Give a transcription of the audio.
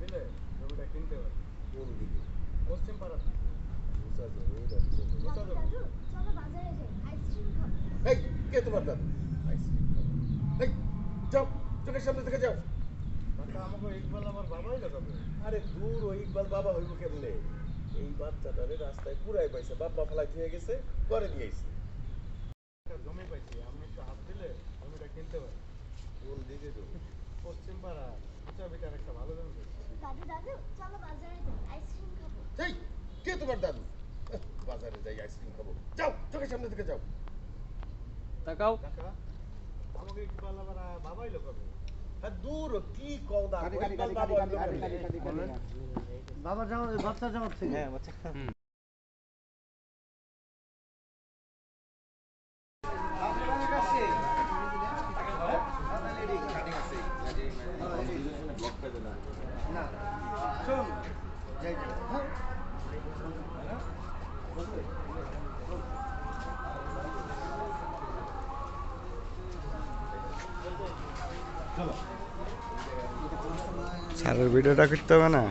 দিলে জমিটা কিনতে পারি। কোন দিকে? পশ্চিম পাড়ার দিকে। বুঝা যাবে, এইটা বুঝা যাবে। বুঝা যাবে। দাদু চলো বাজারে যাই আইসক্রিম খাবো। এই, কে তোমার দাদু? আইসক্রিম খাবো। এই, যাও, চোখের সামনে থেকে যাও। কাকা আমাকে ইকবাল আমার বাবাই লাগাবে। আরে দূর, ও ইকবাল বাবা হইব কেমনে? এই বাচ্চাটারে রাস্তায় কুড়াই পাইছে, বাপ মা ফেলাই দিয়ে গেছে, করে দিয়ে আইছে। একটা জমি পাইছি, আপনি একটু হাত দিলে জমিটা কিনতে পারি। কোন দিকে জমি? পশ্চিম পাড়া উঁচা বিটার একটা ভালো জমি পাইছি। দাদু দাদু চলো বাজারে যাই আইসক্রিম খাবো। এই, কে তোমার দাদু? বাজারে যাই আইসক্রিম খাবো। যাও, চোখের সামনে থেকে যাও। তাকাও। কাকা আমাকে ইকবাল আমার বাবাই লাগাবে। হ্যাঁ দূর, কি কও না, ইকবাল বাবা হইব কেমনে? বাবার যাওয়া বাচ্চা যাওয়ার থেকে। হ্যাঁ বাচ্চা। স্যারের ভিডিওটা করতে হবে না?